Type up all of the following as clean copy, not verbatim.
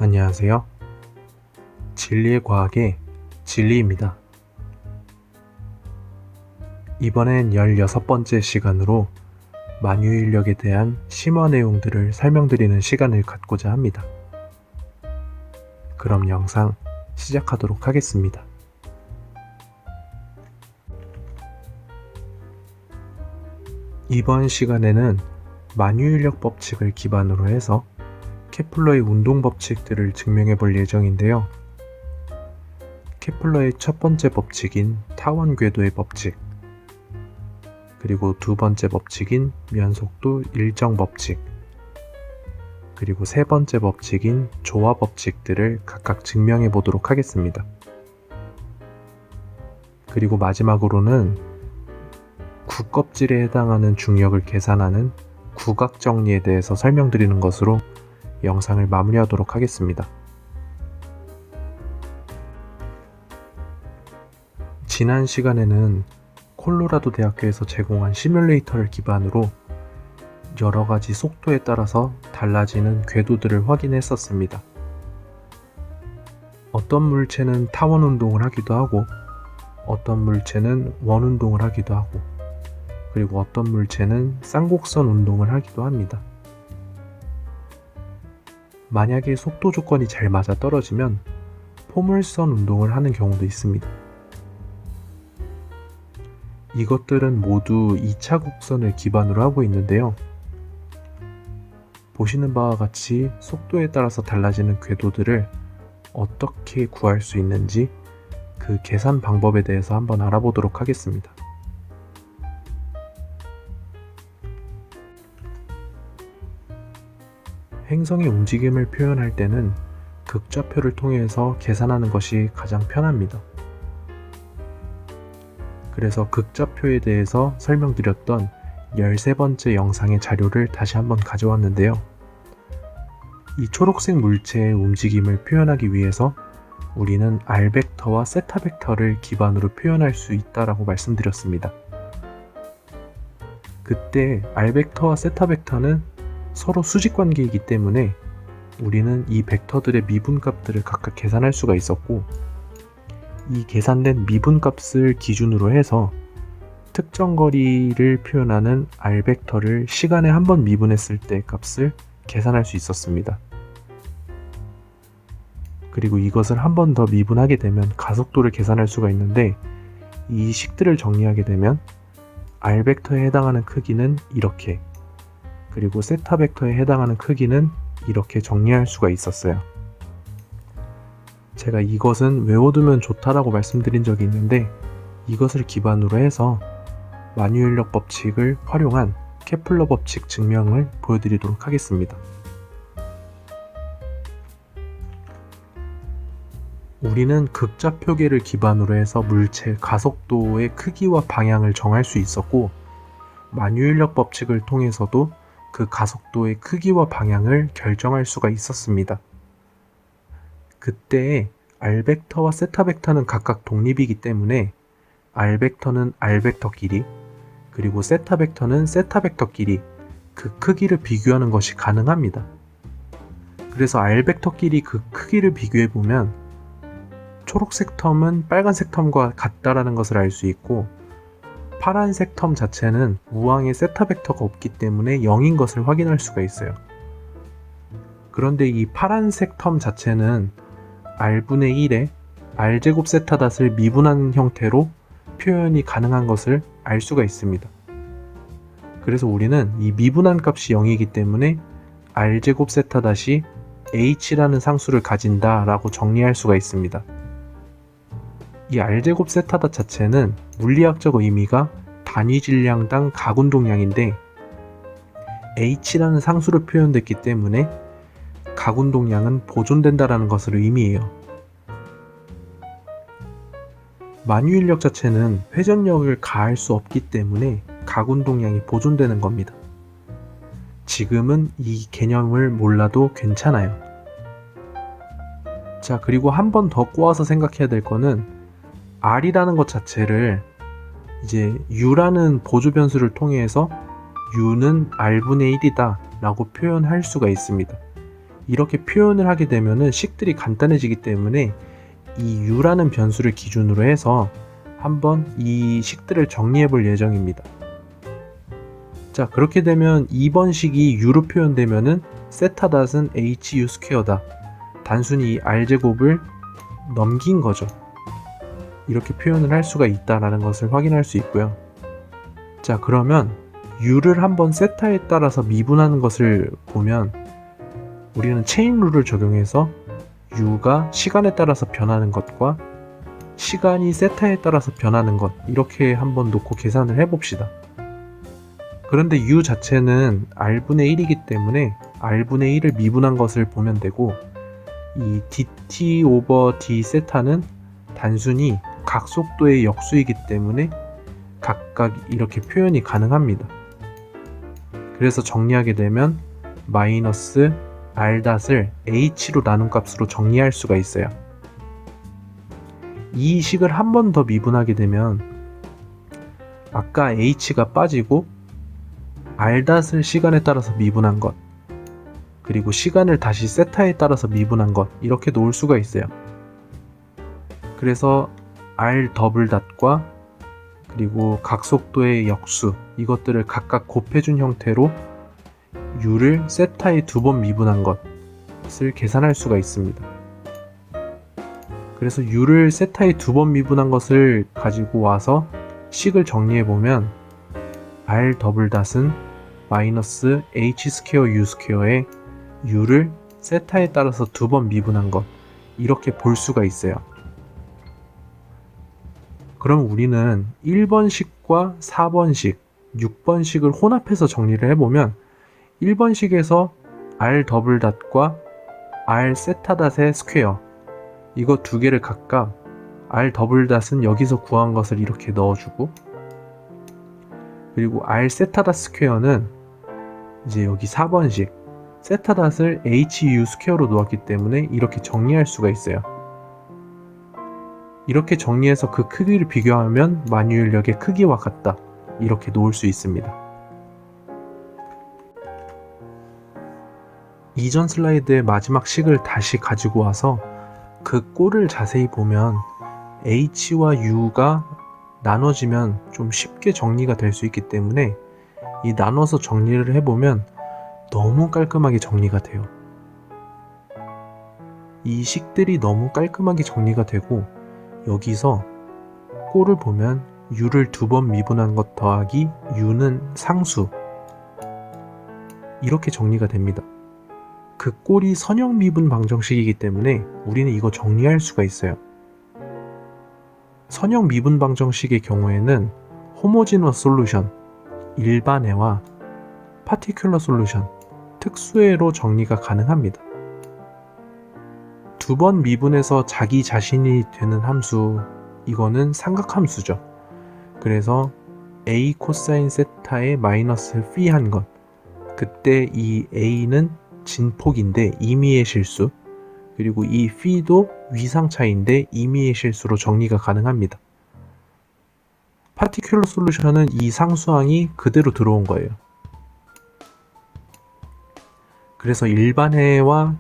안녕하세요. 진리의 과학의 진리입니다. 이번엔 16번째 시간으로 만유인력에 대한 심화 내용들을 설명드리는 시간을 갖고자 합니다. 그럼 영상 시작하도록 하겠습니다. 이번 시간에는 만유인력 법칙을 기반으로 해서 케플러의 운동 법칙들을 증명해 볼 예정인데요. 케플러의 첫 번째 법칙인 타원 궤도의 법칙, 그리고 두 번째 법칙인 면속도 일정 법칙, 그리고 세 번째 법칙인 조화 법칙들을 각각 증명해 보도록 하겠습니다. 그리고 마지막으로는 구껍질에 해당하는 중력을 계산하는 구각 정리에 대해서 설명드리는 것으로 영상을 마무리하도록 하겠습니다. 지난 시간에는 콜로라도 대학교에서 제공한 시뮬레이터를 기반으로 여러가지 속도에 따라서 달라지는 궤도들을 확인했었습니다. 어떤 물체는 타원 운동을 하기도 하고, 어떤 물체는 원 운동을 하기도 하고, 그리고 어떤 물체는 쌍곡선 운동을 하기도 합니다. 만약에 속도 조건이 잘 맞아 떨어지면 포물선 운동을 하는 경우도 있습니다. 이것들은 모두 2차 곡선을 기반으로 하고 있는데요. 보시는 바와 같이 속도에 따라서 달라지는 궤도들을 어떻게 구할 수 있는지 그 계산 방법에 대해서 한번 알아보도록 하겠습니다. 행성의 움직임을 표현할 때는 극좌표를 통해서 계산하는 것이 가장 편합니다. 그래서 극좌표에 대해서 설명드렸던 13번째 영상의 자료를 다시 한번 가져왔는데요. 이 초록색 물체의 움직임을 표현하기 위해서 우리는 R벡터와 세타벡터를 기반으로 표현할 수 있다고 말씀드렸습니다. 그때 R벡터와 세타벡터는 서로 수직관계이기 때문에 우리는 이 벡터들의 미분값들을 각각 계산할 수가 있었고, 이 계산된 미분값을 기준으로 해서 특정 거리를 표현하는 R벡터를 시간에 한 번 미분했을 때 값을 계산할 수 있었습니다. 그리고 이것을 한 번 더 미분하게 되면 가속도를 계산할 수가 있는데, 이 식들을 정리하게 되면 R벡터에 해당하는 크기는 이렇게, 그리고 세타벡터에 해당하는 크기는 이렇게 정리할 수가 있었어요. 제가 이것은 외워두면 좋다라고 말씀드린 적이 있는데, 이것을 기반으로 해서 만유인력 법칙을 활용한 케플러 법칙 증명을 보여드리도록 하겠습니다. 우리는 극좌표계를 기반으로 해서 물체 가속도의 크기와 방향을 정할 수 있었고, 만유인력 법칙을 통해서도 그 가속도의 크기와 방향을 결정할 수가 있었습니다. 그때 R벡터와 세타벡터는 각각 독립이기 때문에 R벡터는 R벡터끼리, 그리고 세타벡터는 세타벡터끼리 그 크기를 비교하는 것이 가능합니다. 그래서 R벡터끼리 그 크기를 비교해보면 초록색 텀은 빨간색 텀과 같다라는 것을 알 수 있고, 파란색 텀 자체는 우항에 세타벡터가 없기 때문에 0인 것을 확인할 수가 있어요. 그런데 이 파란색 텀 자체는 R분의 1에 R제곱 세타닷을 미분한 형태로 표현이 가능한 것을 알 수가 있습니다. 그래서 우리는 이 미분한 값이 0이기 때문에 R제곱 세타닷이 H라는 상수를 가진다 라고 정리할 수가 있습니다. 이 R제곱 세타닷 자체는 물리학적 의미가 단위 질량당 각운동량인데, H라는 상수로 표현됐기 때문에 각운동량은 보존된다라는 것을 의미해요. 만유인력 자체는 회전력을 가할 수 없기 때문에 각운동량이 보존되는 겁니다. 지금은 이 개념을 몰라도 괜찮아요. 자, 그리고 한 번 더 꼬아서 생각해야 될 거는 R이라는 것 자체를 이제 U라는 보조 변수를 통해서 U는 R분의 1이다 라고 표현할 수가 있습니다. 이렇게 표현을 하게 되면은 식들이 간단해지기 때문에 이 u라는 변수를 기준으로 해서 한번 이 식들을 정리해 볼 예정입니다. 자, 그렇게 되면 2번 식이 u로 표현되면은 세타닷은 hu 스퀘어다. 단순히 이 r제곱을 넘긴 거죠. 이렇게 표현을 할 수가 있다라는 것을 확인할 수 있고요. 자, 그러면 u를 한번 세타에 따라서 미분하는 것을 보면 우리는 체인 룰을 적용해서 u가 시간에 따라서 변하는 것과 시간이 세타에 따라서 변하는 것, 이렇게 한번 놓고 계산을 해봅시다. 그런데 u 자체는 r분의 1이기 때문에 r분의 1을 미분한 것을 보면 되고, 이 dt 오버 d 세타는 단순히 각 속도의 역수이기 때문에 각각 이렇게 표현이 가능합니다. 그래서 정리하게 되면 마이너스 r닷을 h로 나눈 값으로 정리할 수가 있어요. 이 식을 한 번 더 미분하게 되면 아까 h가 빠지고 r닷을 시간에 따라서 미분한 것, 그리고 시간을 다시 세타에 따라서 미분한 것, 이렇게 놓을 수가 있어요. 그래서 r 더블닷과 그리고 각 속도의 역수, 이것들을 각각 곱해준 형태로 u를 세타에 2번 미분한 것을 계산할 수가 있습니다. 그래서 u를 세타에 2번 미분한 것을 가지고 와서 식을 정리해보면 r 더블닷은 마이너스 h 스퀘어 u 스퀘어에 u를 세타에 따라서 2번 미분한 것, 이렇게 볼 수가 있어요. 그럼 우리는 1번식과 4번식, 6번식을 혼합해서 정리를 해보면 1번식에서 r 더블닷과 r 세타닷의 스퀘어, 이거 두 개를 각각 r 더블닷은 여기서 구한 것을 이렇게 넣어주고, 그리고 r 세타닷 스퀘어는 이제 여기 4번식 세타닷을 hu 스퀘어로 놓았기 때문에 이렇게 정리할 수가 있어요. 이렇게 정리해서 그 크기를 비교하면 만유인력의 크기와 같다, 이렇게 놓을 수 있습니다. 이전 슬라이드의 마지막 식을 다시 가지고 와서 그 꼴을 자세히 보면 h와 u가 나눠지면 좀 쉽게 정리가 될 수 있기 때문에 이 나눠서 정리를 해보면 너무 깔끔하게 정리가 돼요. 이 식들이 너무 깔끔하게 정리가 되고, 여기서 꼴을 보면 u를 2번 미분한 것 더하기 u는 상수, 이렇게 정리가 됩니다. 그 꼴이 선형 미분 방정식이기 때문에 우리는 이거 정리할 수가 있어요. 선형 미분 방정식의 경우에는 호모지너스 솔루션, 일반해와 파티큘러 솔루션, 특수해로 정리가 가능합니다. 2번 미분해서 자기 자신이 되는 함수, 이거는 삼각함수죠. 그래서 a 코사인 세타에 마이너스 phi 한 것, 그때 이 a는 진폭인데 임의의 실수, 그리고 이 phi도 위상차인데 임의의 실수로 정리가 가능합니다. 파티큘러 솔루션은 이 상수항이 그대로 들어온 거예요. 그래서 일반해와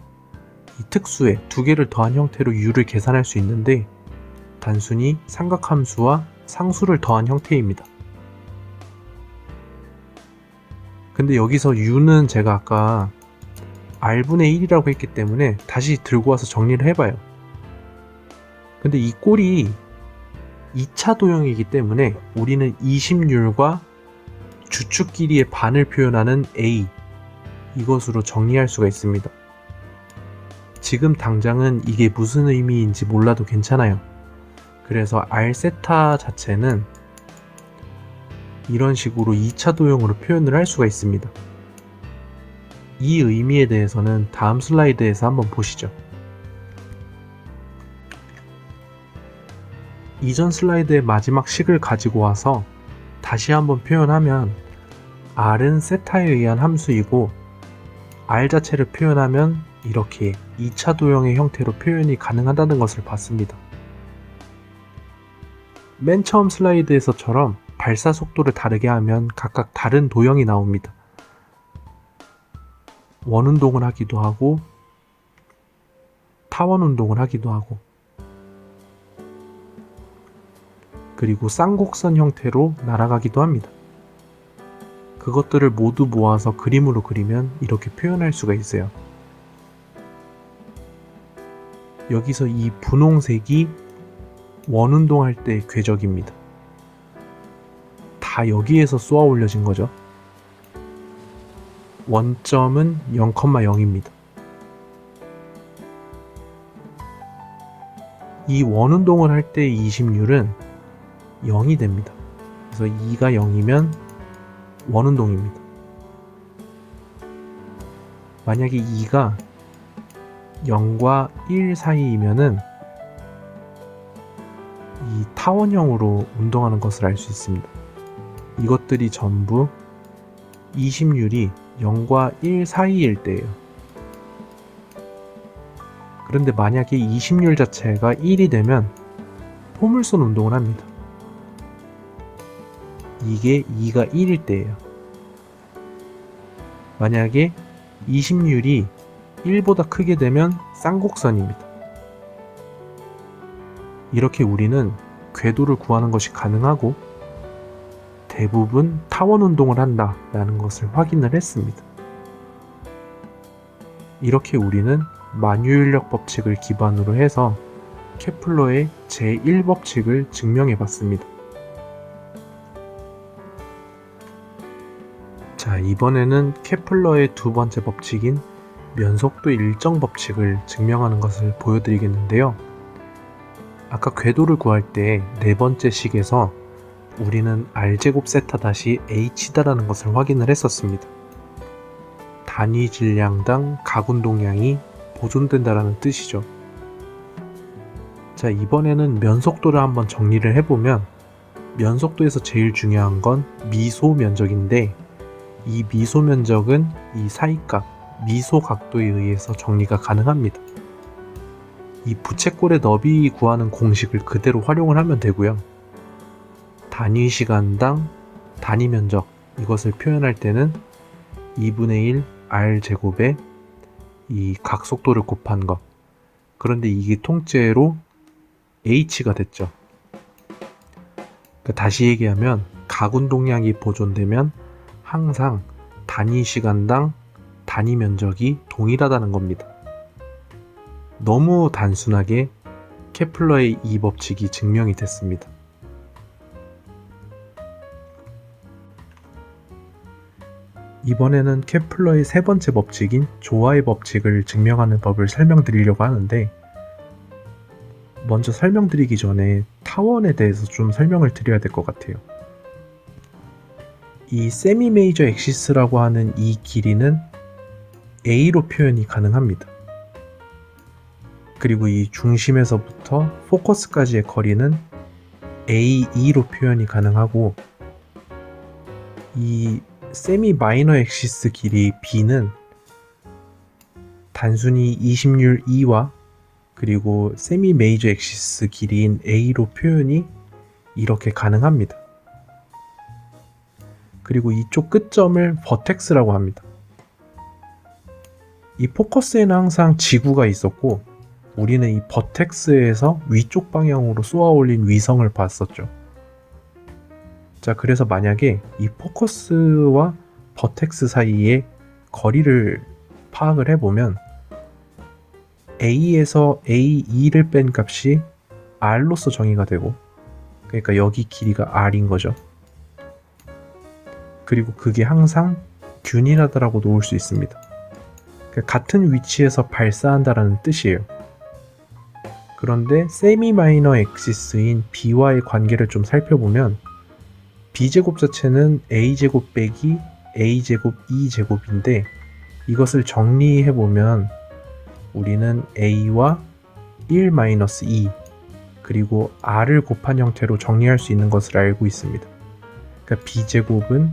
이 특수해 두 개를 더한 형태로 u를 계산할 수 있는데 단순히 삼각함수와 상수를 더한 형태입니다. 근데 여기서 u는 제가 아까 r분의 1이라고 했기 때문에 다시 들고 와서 정리를 해봐요. 근데 이 꼴이 2차 도형이기 때문에 우리는 이심률과 주축 길이의 반을 표현하는 a, 이것으로 정리할 수가 있습니다. 지금 당장은 이게 무슨 의미인지 몰라도 괜찮아요. 그래서 r 세타 자체는 이런 식으로 2차 도형으로 표현을 할 수가 있습니다. 이 의미에 대해서는 다음 슬라이드에서 한번 보시죠. 이전 슬라이드의 마지막 식을 가지고 와서 다시 한번 표현하면 r은 세타에 의한 함수이고 r 자체를 표현하면 이렇게 2차 도형의 형태로 표현이 가능하다는 것을 봤습니다. 맨 처음 슬라이드에서처럼 발사 속도를 다르게 하면 각각 다른 도형이 나옵니다. 원운동을 하기도 하고 타원 운동을 하기도 하고, 그리고 쌍곡선 형태로 날아가기도 합니다. 그것들을 모두 모아서 그림으로 그리면 이렇게 표현할 수가 있어요. 여기서 이 분홍색이 원운동할 때의 궤적입니다. 다 여기에서 쏘아 올려진 거죠. 원점은 0,0입니다. 이 원운동을 할 때의 이심률은 0이 됩니다. 그래서 2가 0이면 원운동입니다. 만약에 2가 0과 1 사이이면은 이 타원형으로 운동하는 것을 알 수 있습니다. 이것들이 전부 이심률이 0과 1 사이일 때예요. 그런데 만약에 이심률 자체가 1이 되면 포물선 운동을 합니다. 이게 2가 1일 때예요. 만약에 이심률이 1보다 크게 되면 쌍곡선입니다. 이렇게 우리는 궤도를 구하는 것이 가능하고 대부분 타원 운동을 한다라는 것을 확인을 했습니다. 이렇게 우리는 만유인력 법칙을 기반으로 해서 케플러의 제1법칙을 증명해 봤습니다. 자, 이번에는 케플러의 두 번째 법칙인 면속도 일정 법칙을 증명하는 것을 보여드리겠는데요. 아까 궤도를 구할 때 네 번째 식에서 우리는 R제곱 세타 다시 H다라는 것을 확인을 했었습니다. 단위 질량당 각운동량이 보존된다라는 뜻이죠. 자, 이번에는 면속도를 한번 정리를 해보면 면속도에서 제일 중요한 건 미소 면적인데 이 미소 면적은 이 사이값, 미소 각도에 의해서 정리가 가능합니다. 이 부채꼴의 너비 구하는 공식을 그대로 활용을 하면 되고요. 단위 시간당 단위 면적, 이것을 표현할 때는 2분의 1 R제곱에 이 각속도를 곱한 것. 그런데 이게 통째로 H가 됐죠. 그러니까 다시 얘기하면 각운동량이 보존되면 항상 단위 시간당 단위 면적이 동일하다는 겁니다. 너무 단순하게 케플러의 이 법칙이 증명이 됐습니다. 이번에는 케플러의 세 번째 법칙인 조화의 법칙을 증명하는 법을 설명드리려고 하는데, 먼저 설명드리기 전에 타원에 대해서 좀 설명을 드려야 될 것 같아요. 이 세미 메이저 엑시스라고 하는 이 길이는 A로 표현이 가능합니다. 그리고 이 중심에서부터 포커스까지의 거리는 AE로 표현이 가능하고, 이 세미 마이너 엑시스 길이 B는 단순히 이심률 E와 그리고 세미 메이저 엑시스 길이인 A로 표현이 이렇게 가능합니다. 그리고 이쪽 끝점을 버텍스라고 합니다. 이 포커스에는 항상 지구가 있었고 우리는 이 버텍스에서 위쪽 방향으로 쏘아 올린 위성을 봤었죠. 자, 그래서 만약에 이 포커스와 버텍스 사이의 거리를 파악을 해보면 A에서 AE를 뺀 값이 R로서 정의가 되고, 그러니까 여기 길이가 R인 거죠. 그리고 그게 항상 균일하다라고 놓을 수 있습니다. 그러니까 같은 위치에서 발사한다라는 뜻이에요. 그런데 세미 마이너 엑시스인 B와의 관계를 좀 살펴보면 B제곱 자체는 A제곱 빼기 A제곱 E제곱인데, 이것을 정리해보면 우리는 A와 1-2 그리고 R을 곱한 형태로 정리할 수 있는 것을 알고 있습니다. 그러니까 B제곱은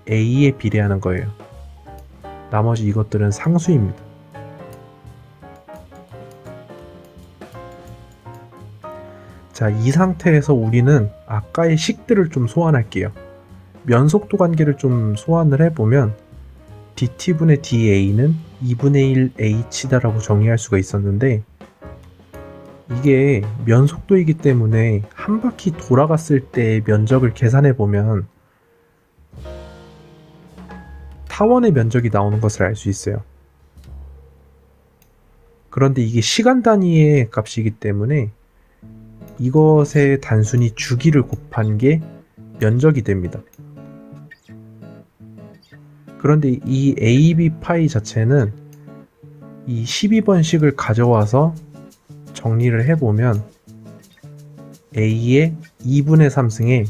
A에 비례하는 거예요. 나머지 이것들은 상수입니다. 자, 이 상태에서 우리는 아까의 식들을 좀 소환할게요. 면속도 관계를 좀 소환을 해보면 dt분의 da는 2분의 1 h다라고 정의할 수가 있었는데, 이게 면속도이기 때문에 한 바퀴 돌아갔을 때의 면적을 계산해 보면 타원의 면적이 나오는 것을 알 수 있어요. 그런데 이게 시간 단위의 값이기 때문에 이것에 단순히 주기를 곱한 게 면적이 됩니다. 그런데 이 AB 파이 자체는 이 12번식을 가져와서 정리를 해보면 A의 2분의 3승에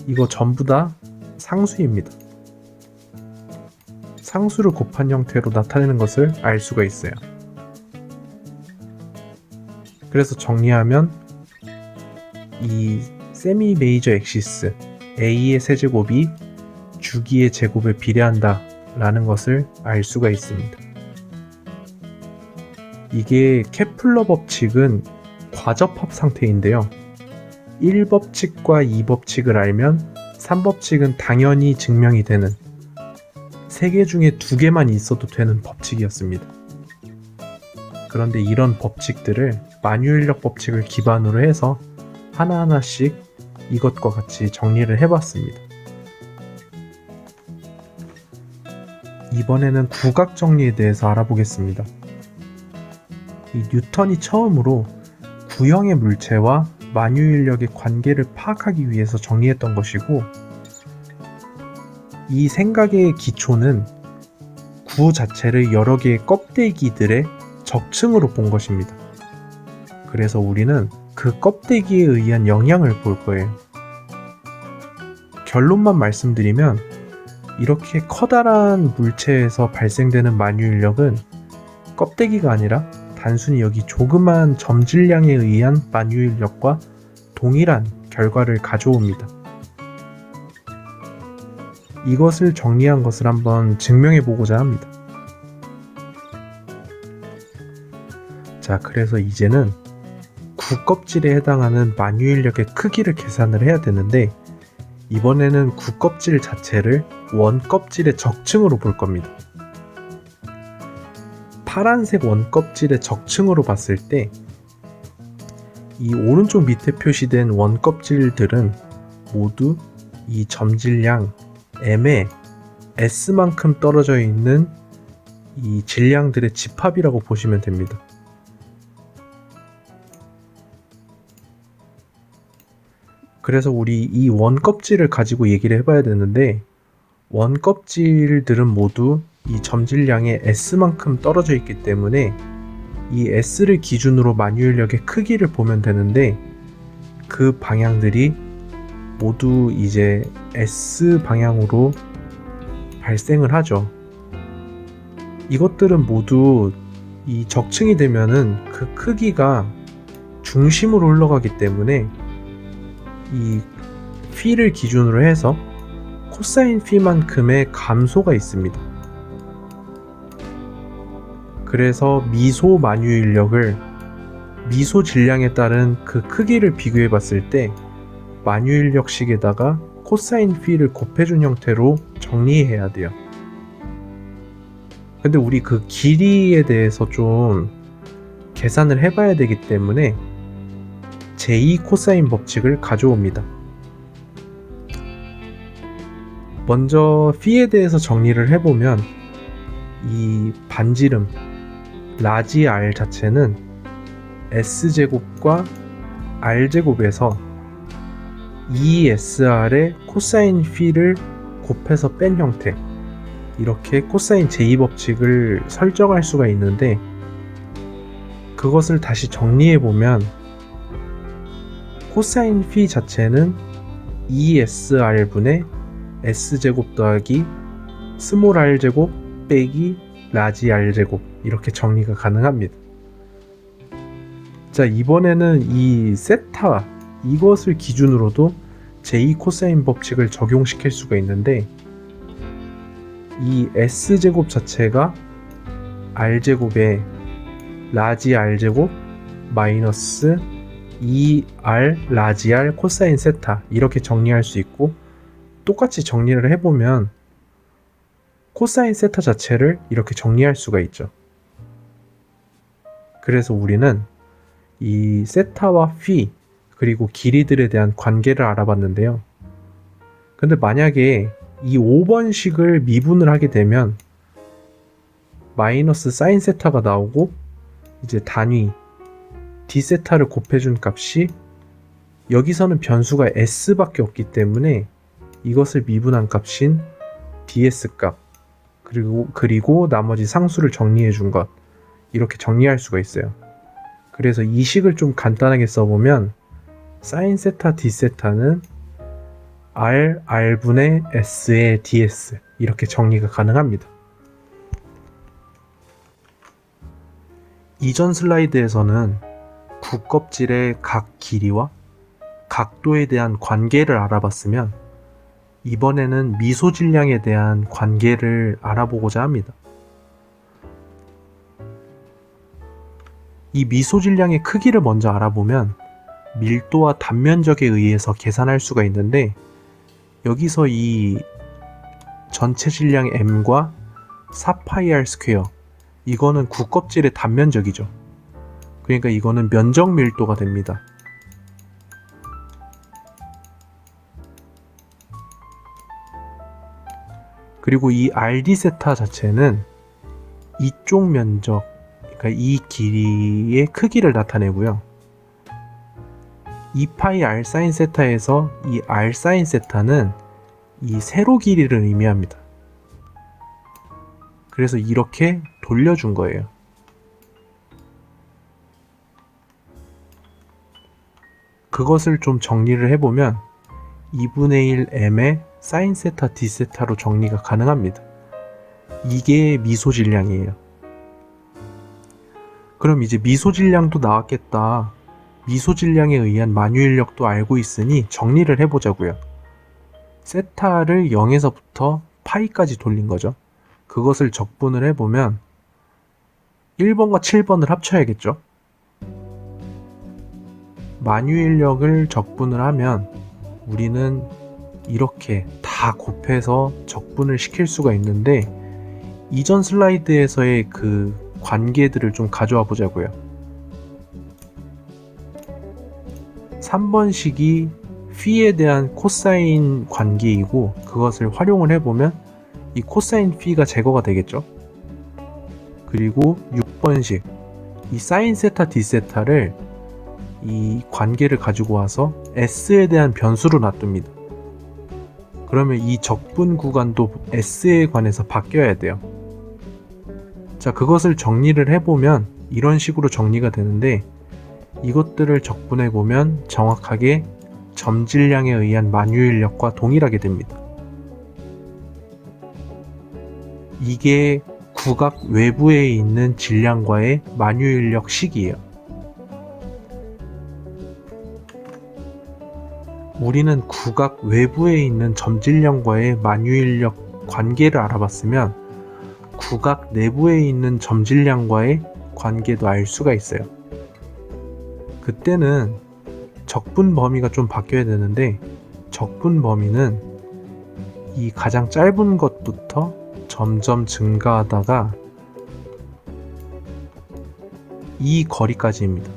이거 전부 다 상수입니다. 상수를 곱한 형태로 나타내는 것을 알 수가 있어요. 그래서 정리하면 이 세미 메이저 엑시스 A의 세제곱이 주기의 제곱에 비례한다 라는 것을 알 수가 있습니다. 이게 케플러 법칙은 과접합 상태인데요. 1법칙과 2법칙을 알면 3법칙은 당연히 증명이 되는, 3개 중에 2개만 있어도 되는 법칙이었습니다. 그런데 이런 법칙들을 만유인력 법칙을 기반으로 해서 하나하나씩 이것과 같이 정리를 해봤습니다. 이번에는 구각 정리에 대해서 알아보겠습니다. 이 뉴턴이 처음으로 구형의 물체와 만유인력의 관계를 파악하기 위해서 정리했던 것이고, 이 생각의 기초는 구 자체를 여러 개의 껍데기들의 적층으로 본 것입니다. 그래서 우리는 그 껍데기에 의한 영향을 볼 거예요. 결론만 말씀드리면 이렇게 커다란 물체에서 발생되는 만유인력은 껍데기가 아니라 단순히 여기 조그만 점질량에 의한 만유인력과 동일한 결과를 가져옵니다. 이것을 정리한 것을 한번 증명해 보고자 합니다. 자, 그래서 이제는 구껍질에 해당하는 만유인력의 크기를 계산을 해야 되는데, 이번에는 구껍질 자체를 원껍질의 적층으로 볼 겁니다. 파란색 원껍질의 적층으로 봤을 때 이 오른쪽 밑에 표시된 원껍질들은 모두 이 점질량 M의 S만큼 떨어져 있는 이 질량들의 집합이라고 보시면 됩니다. 그래서 우리 이 원껍질을 가지고 얘기를 해봐야 되는데, 원껍질들은 모두 이 점질량의 S만큼 떨어져 있기 때문에 이 S를 기준으로 만유인력의 크기를 보면 되는데, 그 방향들이 모두 이제 S 방향으로 발생을 하죠. 이것들은 모두 이 적층이 되면은 그 크기가 중심으로 흘러가기 때문에 이 p를 기준으로 해서 코사인 p만큼의 감소가 있습니다. 그래서 미소 만유인력을 미소 질량에 따른 그 크기를 비교해 봤을 때 만유인력식에다가 코사인 p를 곱해준 형태로 정리해야 돼요. 근데 우리 그 길이에 대해서 좀 계산을 해봐야 되기 때문에 제2 코사인 법칙을 가져옵니다. 먼저 p에 대해서 정리를 해보면 이 반지름 라지 r 자체는 s제곱과 r제곱에서 2sr의 코사인 p를 곱해서 뺀 형태, 이렇게 코사인 제2법칙을 설정할 수가 있는데, 그것을 다시 정리해보면 코사인 phi 자체는 2sr분의 s제곱 더하기 스몰 r제곱 빼기 라지 r제곱, 이렇게 정리가 가능합니다. 자, 이번에는 이 세타, 이것을 기준으로도 제2 코사인 법칙을 적용시킬 수가 있는데, 이 s제곱 자체가 r제곱에 라지 r제곱 마이너스 2r 라지 r 코사인 세타, 이렇게 정리할 수 있고, 똑같이 정리를 해보면 코사인 세타 자체를 이렇게 정리할 수가 있죠. 그래서 우리는 이 세타와 phi 그리고 길이들에 대한 관계를 알아봤는데요. 근데 만약에 이 5번식을 미분을 하게 되면 마이너스 사인 세타가 나오고 이제 단위 d세타를 곱해준 값이 여기서는 변수가 s밖에 없기 때문에 이것을 미분한 값인 ds 값 그리고 나머지 상수를 정리해 준 것 이렇게 정리할 수가 있어요. 그래서 이 식을 좀 간단하게 써보면 사인 세타 d세타는 r분의 s의 ds 이렇게 정리가 가능합니다. 이전 슬라이드에서는 구껍질의 각 길이와 각도에 대한 관계를 알아봤으면 이번에는 미소 질량에 대한 관계를 알아보고자 합니다. 이 미소 질량의 크기를 먼저 알아보면 밀도와 단면적에 의해서 계산할 수가 있는데 여기서 이 전체 질량 m과 4파이 r² 이거는 구껍질의 단면적이죠. 그러니까 이거는 면적 밀도가 됩니다. 그리고 이 rd 세타 자체는 이쪽 면적, 그러니까 이 길이의 크기를 나타내고요. 2파이 r 사인 세타에서 이 r 사인 세타는 이 세로 길이를 의미합니다. 그래서 이렇게 돌려준 거예요. 그것을 좀 정리를 해보면 2분의 1 m의 사인 세타 d 세타로 정리가 가능합니다. 이게 미소 질량이에요. 그럼 이제 미소 질량도 나왔겠다. 미소 질량에 의한 만유 인력도 알고 있으니 정리를 해보자고요. 세타를 0에서부터 파이까지 돌린 거죠. 그것을 적분을 해보면 1번과 7번을 합쳐야겠죠. 만유 인력을 적분을 하면 우리는 이렇게 다 곱해서 적분을 시킬 수가 있는데 이전 슬라이드에서의 그 관계들을 좀 가져와 보자고요. 3번식이 phi에 대한 코사인 관계이고 그것을 활용을 해보면 이 코사인 phi가 제거가 되겠죠. 그리고 6번식 이 사인 세타 d 세타를 이 관계를 가지고 와서 s에 대한 변수로 놔둡니다. 그러면 이 적분 구간도 s에 관해서 바뀌어야 돼요. 자, 그것을 정리를 해보면 이런 식으로 정리가 되는데 이것들을 적분해보면 정확하게 점질량에 의한 만유 인력과 동일하게 됩니다. 이게 구각 외부에 있는 질량과의 만유 인력 식이에요. 우리는 구각 외부에 있는 점질량과의 만유 인력 관계를 알아봤으면 구각 내부에 있는 점질량과의 관계도 알 수가 있어요. 그때는 적분 범위가 좀 바뀌어야 되는데 적분 범위는 이 가장 짧은 것부터 점점 증가하다가 이 거리까지입니다.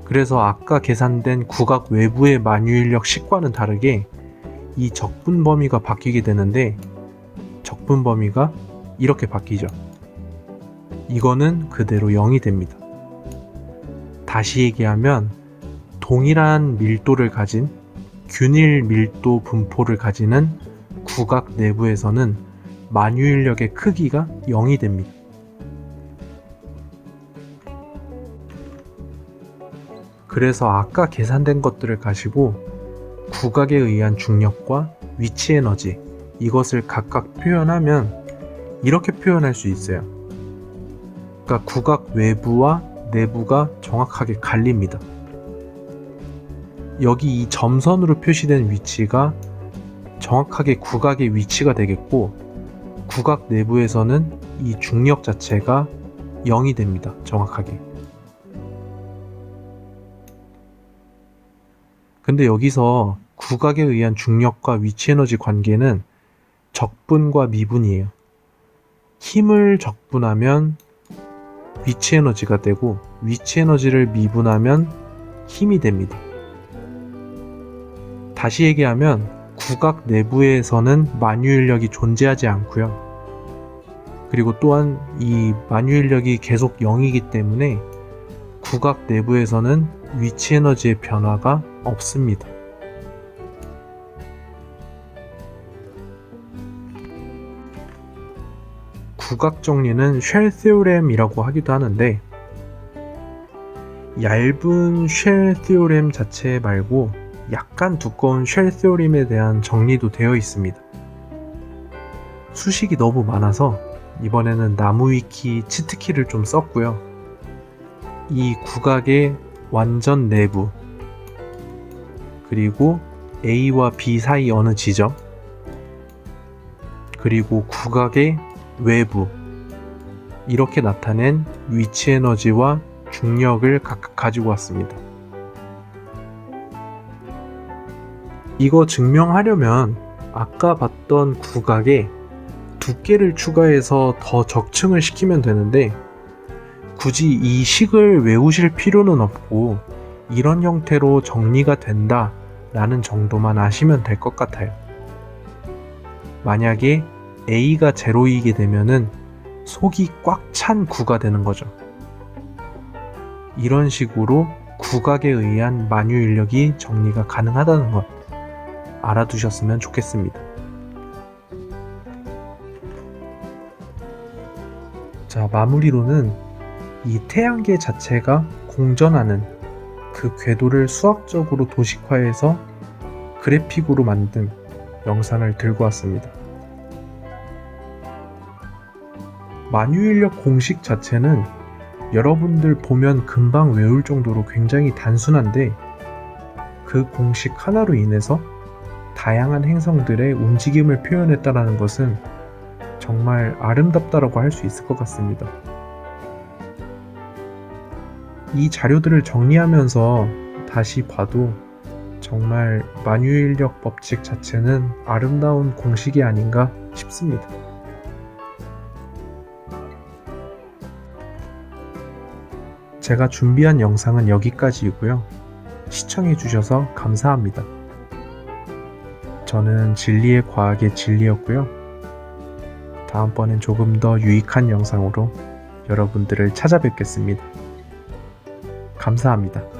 그래서 아까 계산된 구각 외부의 만유 인력 식과는 다르게 이 적분 범위가 바뀌게 되는데 적분 범위가 이렇게 바뀌죠. 이거는 그대로 0이 됩니다. 다시 얘기하면 동일한 밀도를 가진 균일 밀도 분포를 가지는 구각 내부에서는 만유 인력의 크기가 0이 됩니다. 그래서 아까 계산된 것들을 가지고 구각에 의한 중력과 위치 에너지 이것을 각각 표현하면 이렇게 표현할 수 있어요. 그러니까 구각 외부와 내부가 정확하게 갈립니다. 여기 이 점선으로 표시된 위치가 정확하게 구각의 위치가 되겠고 구각 내부에서는 이 중력 자체가 0이 됩니다. 정확하게. 근데 여기서 구각에 의한 중력과 위치 에너지 관계는 적분과 미분이에요. 힘을 적분하면 위치 에너지가 되고 위치 에너지를 미분하면 힘이 됩니다. 다시 얘기하면 국악 내부에서는 만유인력이 존재하지 않고요. 그리고 또한 이 만유인력이 계속 0이기 때문에 국악 내부에서는 위치 에너지의 변화가 없습니다. 국악 정리는 쉘 세오렘이라고 하기도 하는데, 얇은 쉘 세오렘 자체 말고 약간 두꺼운 쉘 세오렘에 대한 정리도 되어 있습니다. 수식이 너무 많아서 이번에는 나무위키 치트키를 좀 썼고요. 이 국악의 완전 내부, 그리고 A와 B 사이 어느 지점, 그리고 국악의 외부, 이렇게 나타낸 위치 에너지와 중력을 각각 가지고 왔습니다. 이거 증명하려면 아까 봤던 국악에 두께를 추가해서 더 적층을 시키면 되는데, 굳이 이 식을 외우실 필요는 없고 이런 형태로 정리가 된다 라는 정도만 아시면 될 것 같아요. 만약에 A가 제로이게 되면은 속이 꽉 찬 구가 되는 거죠. 이런 식으로 국악에 의한 만유인력이 정리가 가능하다는 것 알아두셨으면 좋겠습니다. 자, 마무리로는 이 태양계 자체가 공전하는 그 궤도를 수학적으로 도식화해서 그래픽으로 만든 영상을 들고 왔습니다. 만유인력 공식 자체는 여러분들 보면 금방 외울 정도로 굉장히 단순한데, 그 공식 하나로 인해서 다양한 행성들의 움직임을 표현했다는 것은 정말 아름답다라고 할 수 있을 것 같습니다. 이 자료들을 정리하면서 다시 봐도 정말 만유인력 법칙 자체는 아름다운 공식이 아닌가 싶습니다. 제가 준비한 영상은 여기까지이고요. 시청해주셔서 감사합니다. 저는 진리의 과학의 진리였고요. 다음번엔 조금 더 유익한 영상으로 여러분들을 찾아뵙겠습니다. 감사합니다.